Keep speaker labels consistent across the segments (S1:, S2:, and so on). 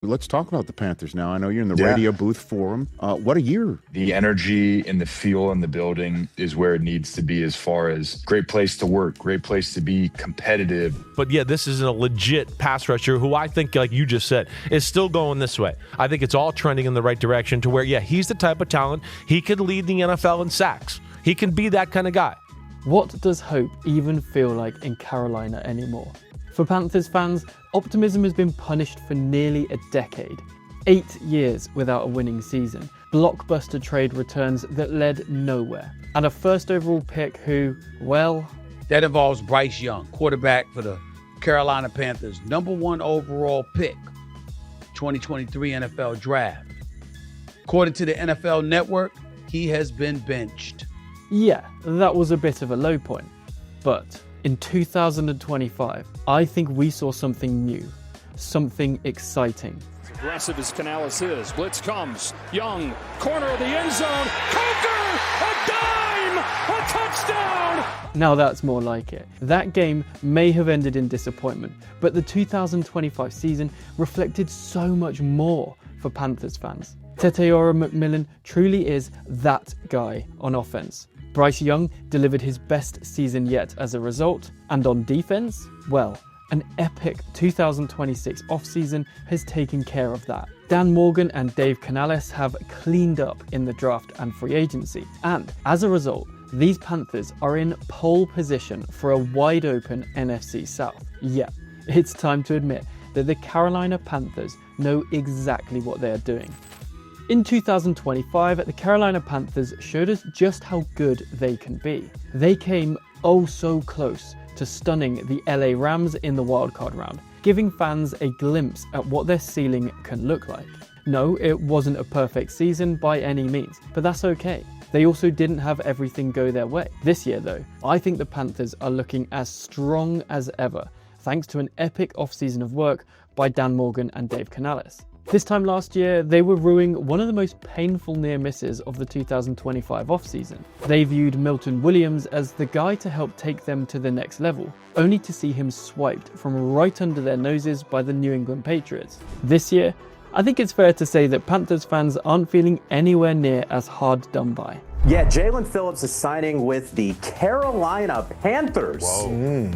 S1: Let's talk about the Panthers now. I know you're in the radio booth for them. What a year.
S2: The energy and the feel in the building is where it needs to be as far as great place to work, great place to be competitive.
S3: But yeah, this is a legit pass rusher who I think, like you just said, is still going this way. I think it's all trending in the right direction to where, yeah, he's the type of talent. He could lead the NFL in sacks. He can be that kind of guy.
S4: What does hope even feel like in Carolina anymore? For Panthers fans, optimism has been punished for nearly a decade. 8 years without a winning season, blockbuster trade returns that led nowhere, and a first overall pick who, well...
S5: That involves Bryce Young, quarterback for the Carolina Panthers, #1 overall pick, 2023 NFL Draft. According to the NFL Network, he has been benched.
S4: Yeah, that was a bit of a low point, but... in 2025, I think we saw something new, something exciting.
S6: As aggressive as Canales is, blitz comes, Young, corner of the end zone, Coker, a dime, a touchdown!
S4: Now that's more like it. That game may have ended in disappointment, but the 2025 season reflected so much more for Panthers fans. Tetairoa McMillan truly is that guy on offense. Bryce Young delivered his best season yet as a result, and on defense, well, an epic 2026 offseason has taken care of that. Dan Morgan and Dave Canales have cleaned up in the draft and free agency, and as a result, these Panthers are in pole position for a wide open NFC South. Yeah, it's time to admit that the Carolina Panthers know exactly what they are doing. In 2025, the Carolina Panthers showed us just how good they can be. They came oh so close to stunning the LA Rams in the wildcard round, giving fans a glimpse at what their ceiling can look like. No, it wasn't a perfect season by any means, but that's okay. They also didn't have everything go their way. This year though, I think the Panthers are looking as strong as ever, thanks to an epic offseason of work by Dan Morgan and Dave Canales. This time last year, they were rueing one of the most painful near misses of the 2025 offseason. They viewed Milton Williams as the guy to help take them to the next level, only to see him swiped from right under their noses by the New England Patriots. This year, I think it's fair to say that Panthers fans aren't feeling anywhere near as hard done by.
S7: Yeah, Jaelan Phillips is signing with the Carolina Panthers.
S8: Whoa.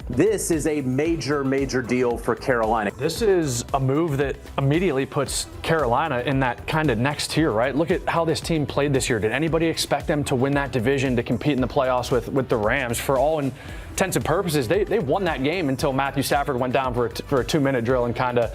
S7: This is a major deal for Carolina.
S8: This is a move that immediately puts Carolina in that kind of next tier, right? Look at how this team played this year. Did anybody expect them to win that division, to compete in the playoffs with the Rams? For all intents and purposes, they won that game until Matthew Stafford went down for a 2-minute drill and kind of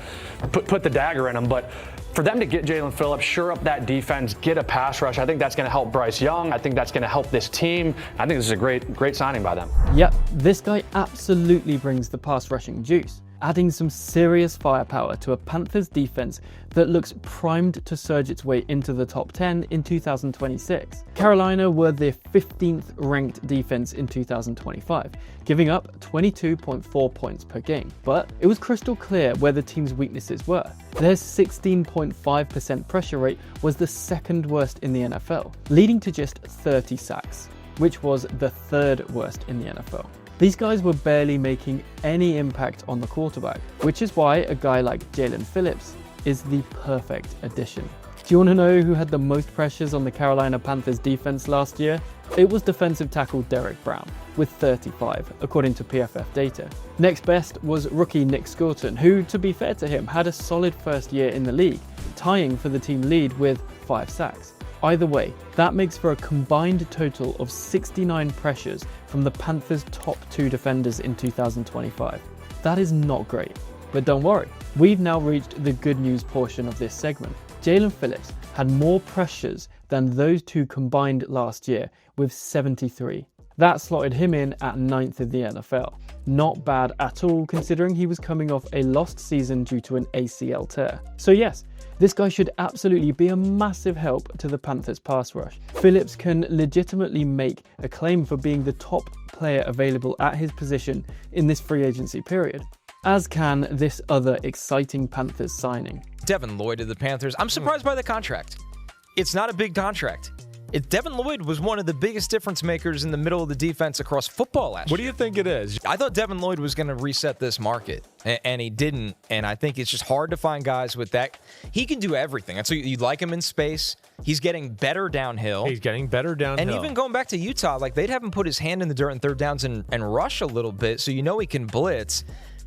S8: put the dagger in them. But for them to get Jaelan Phillips, shore up that defense, get a pass rush, I think that's going to help Bryce Young. I think that's going to help this team. I think this is a great signing by them.
S4: Yep, this guy absolutely brings the pass rushing juice, adding some serious firepower to a Panthers defense that looks primed to surge its way into the top 10 in 2026. Carolina were the 15th ranked defense in 2025, giving up 22.4 points per game. But it was crystal clear where the team's weaknesses were. Their 16.5% pressure rate was the second worst in the NFL, leading to just 30 sacks, which was the third worst in the NFL. These guys were barely making any impact on the quarterback, which is why a guy like Jaelan Phillips is the perfect addition. Do you want to know who had the most pressures on the Carolina Panthers defense last year? It was defensive tackle Derek Brown, with 35, according to PFF data. Next best was rookie Nick Scourton, who, to be fair to him, had a solid first year in the league, tying for the team lead with 5 sacks. Either way, that makes for a combined total of 69 pressures from the Panthers' top 2 defenders in 2025. That is not great, but don't worry, we've now reached the good news portion of this segment. Jaelan Phillips had more pressures than those two combined last year, with 73. That slotted him in at 9th in the NFL. Not bad at all, considering he was coming off a lost season due to an ACL tear. So yes, this guy should absolutely be a massive help to the Panthers pass rush. Phillips can legitimately make a claim for being the top player available at his position in this free agency period, as can this other exciting Panthers signing.
S9: Devin Lloyd of the Panthers. I'm surprised by the contract. It's not a big contract. Devin Lloyd was one of the biggest difference makers in the middle of the defense across football last year.
S3: What do you think it is?
S9: I thought Devin Lloyd was going to reset this market, and he didn't. And I think it's just hard to find guys with that. He can do everything. And so you'd like him in space. He's getting better downhill.
S3: And even
S9: going back to Utah, like they'd have him put his hand in the dirt in third downs and rush a little bit, so you know he can blitz.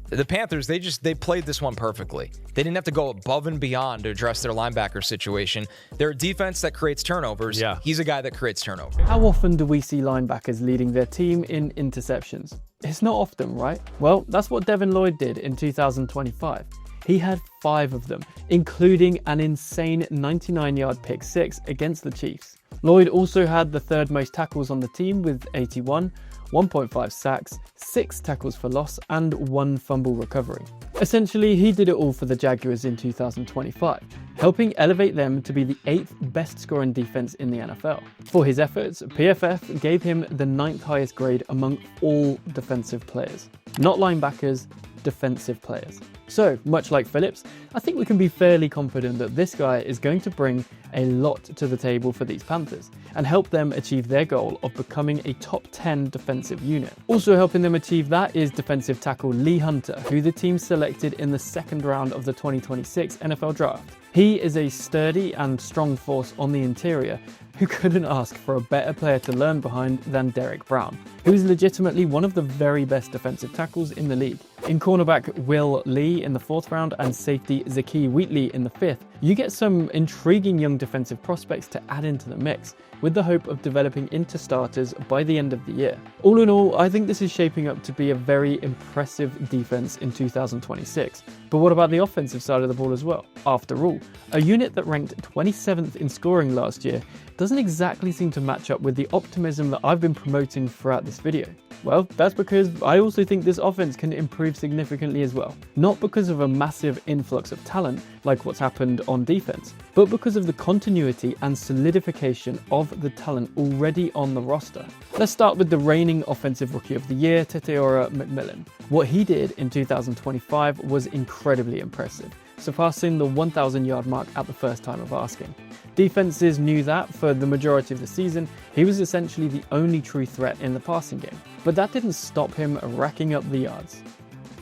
S9: The Panthers, they played this one perfectly. They didn't have to go above and beyond to address their linebacker situation. They're a defense that creates turnovers.
S3: Yeah.
S9: He's a guy that creates turnovers.
S4: How often do we see linebackers leading their team in interceptions? It's not often, right? Well, that's what Devin Lloyd did in 2025. He had 5 of them, including an insane 99-yard pick 6 against the Chiefs. Lloyd also had the 3rd most tackles on the team with 81, 1.5 sacks, 6 tackles for loss, and 1 fumble recovery. Essentially, he did it all for the Jaguars in 2025, helping elevate them to be the 8th best scoring defense in the NFL. For his efforts, PFF gave him the 9th highest grade among all defensive players. Not linebackers, defensive players. So, much like Phillips, I think we can be fairly confident that this guy is going to bring a lot to the table for these Panthers and help them achieve their goal of becoming a top 10 defensive unit. Also helping them achieve that is defensive tackle Lee Hunter, who the team selected in the 2nd round of the 2026 NFL Draft. He is a sturdy and strong force on the interior who couldn't ask for a better player to learn behind than Derek Brown, who is legitimately one of the very best defensive tackles in the league. In cornerback Will Lee in the 4th round and safety Zakee Wheatley in the 5th, you get some intriguing young defensive prospects to add into the mix, with the hope of developing into starters by the end of the year. All in all, I think this is shaping up to be a very impressive defense in 2026. But what about the offensive side of the ball as well? After all, a unit that ranked 27th in scoring last year doesn't exactly seem to match up with the optimism that I've been promoting throughout this video. Well, that's because I also think this offense can improve significantly as well. Not because of a massive influx of talent like what's happened on defense, but because of the continuity and solidification of the talent already on the roster. Let's start with the reigning Offensive Rookie of the Year, Tetairoa McMillan. What he did in 2025 was incredibly impressive, surpassing the 1,000-yard mark at the first time of asking. Defenses knew that for the majority of the season, he was essentially the only true threat in the passing game. But that didn't stop him racking up the yards.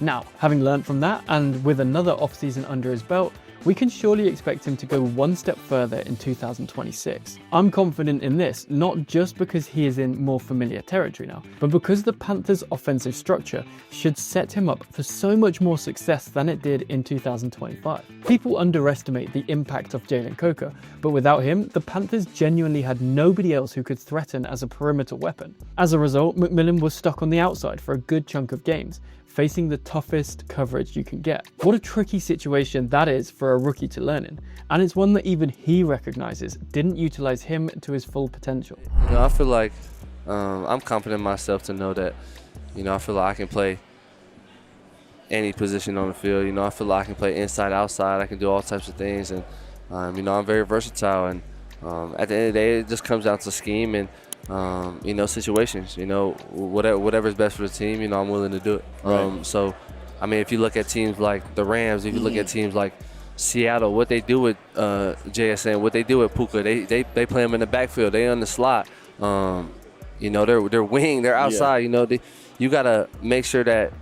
S4: Now, having learned from that, and with another offseason under his belt, we can surely expect him to go one step further in 2026. I'm confident in this, not just because he is in more familiar territory now, but because the Panthers' offensive structure should set him up for so much more success than it did in 2025. People underestimate the impact of Jalen Coker, but without him, the Panthers genuinely had nobody else who could threaten as a perimeter weapon. As a result, McMillan was stuck on the outside for a good chunk of games, facing the toughest coverage you can get. What a tricky situation that is for a rookie to learn in, and it's one that even he recognizes didn't utilize him to his full potential.
S10: I feel like I'm confident in myself to know that, I feel like I can play any position on the field. I feel like I can play inside, outside. I can do all types of things, and I'm very versatile. And at the end of the day, it just comes down to scheme and situations. Whatever's best for the team. I'm willing to do it.
S3: Right.
S10: So, if you look at teams like the Rams, if you look at teams like Seattle, what they do with JSN, what they do with Puka, they play them in the backfield. They on the slot. They're wing, they're outside. Yeah. You gotta make sure that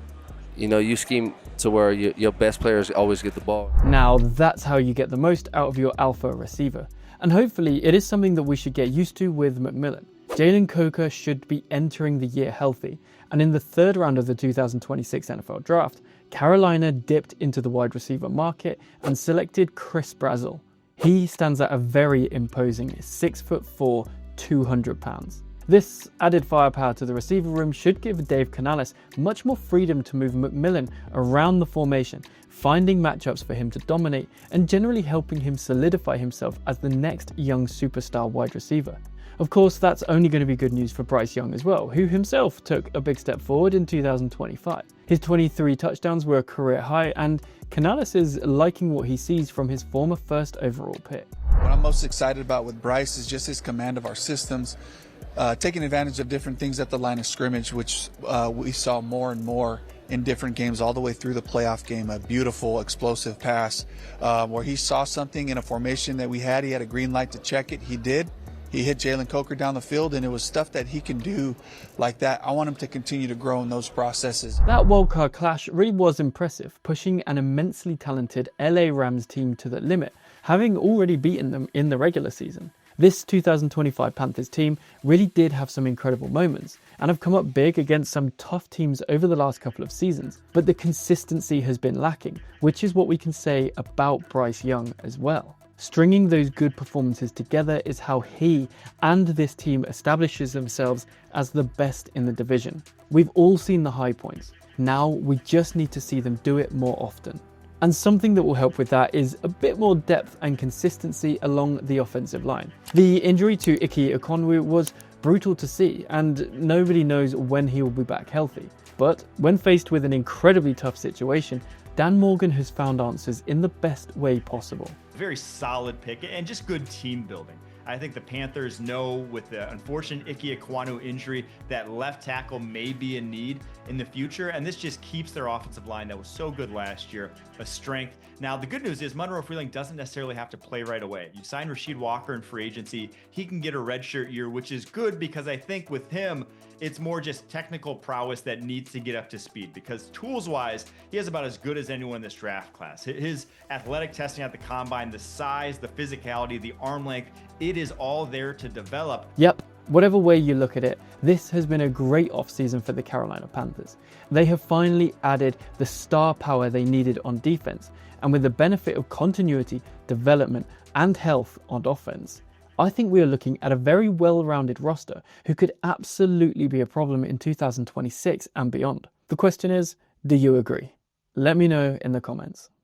S10: you scheme to where your best players always get the ball.
S4: Now that's how you get the most out of your alpha receiver, and hopefully it is something that we should get used to with McMillan. Jalen Coker should be entering the year healthy, and in the 3rd round of the 2026 NFL Draft, Carolina dipped into the wide receiver market and selected Chris Brazzell. He stands at a very imposing 6'4", 200 pounds. This added firepower to the receiver room should give Dave Canales much more freedom to move McMillan around the formation, finding matchups for him to dominate and generally helping him solidify himself as the next young superstar wide receiver. Of course, that's only going to be good news for Bryce Young as well, who himself took a big step forward in 2025. His 23 touchdowns were a career high, and Canales is liking what he sees from his former 1st overall pick.
S11: What I'm most excited about with Bryce is just his command of our systems, taking advantage of different things at the line of scrimmage, which we saw more and more in different games all the way through the playoff game. A beautiful, explosive pass where he saw something in a formation that we had. He had a green light to check it. He did. He hit Jalen Coker down the field, and it was stuff that he can do like that. I want him to continue to grow in those processes.
S4: That wildcard clash really was impressive, pushing an immensely talented LA Rams team to the limit, having already beaten them in the regular season. This 2025 Panthers team really did have some incredible moments and have come up big against some tough teams over the last couple of seasons, but the consistency has been lacking, which is what we can say about Bryce Young as well. Stringing those good performances together is how he and this team establishes themselves as the best in the division. We've all seen the high points. Now we just need to see them do it more often. And something that will help with that is a bit more depth and consistency along the offensive line. The injury to Ike Ekwonu was brutal to see, and nobody knows when he will be back healthy. But when faced with an incredibly tough situation, Dan Morgan has found answers in the best way possible.
S12: Very solid pick and just good team building. I think the Panthers know with the unfortunate Ike Ekwonu injury that left tackle may be in need in the future, and this just keeps their offensive line that was so good last year a strength. Now, the good news is Monroe Freeling doesn't necessarily have to play right away. You sign Rasheed Walker in free agency, he can get a redshirt year, which is good because I think with him, it's more just technical prowess that needs to get up to speed because tools-wise, he is about as good as anyone in this draft class. His athletic testing at the combine, the size, the physicality, the arm length, it is all there to develop.
S4: Yep, whatever way you look at it, this has been a great offseason for the Carolina Panthers. They have finally added the star power they needed on defense, and with the benefit of continuity, development, and health on offense, I think we are looking at a very well-rounded roster who could absolutely be a problem in 2026 and beyond. The question is, do you agree? Let me know in the comments.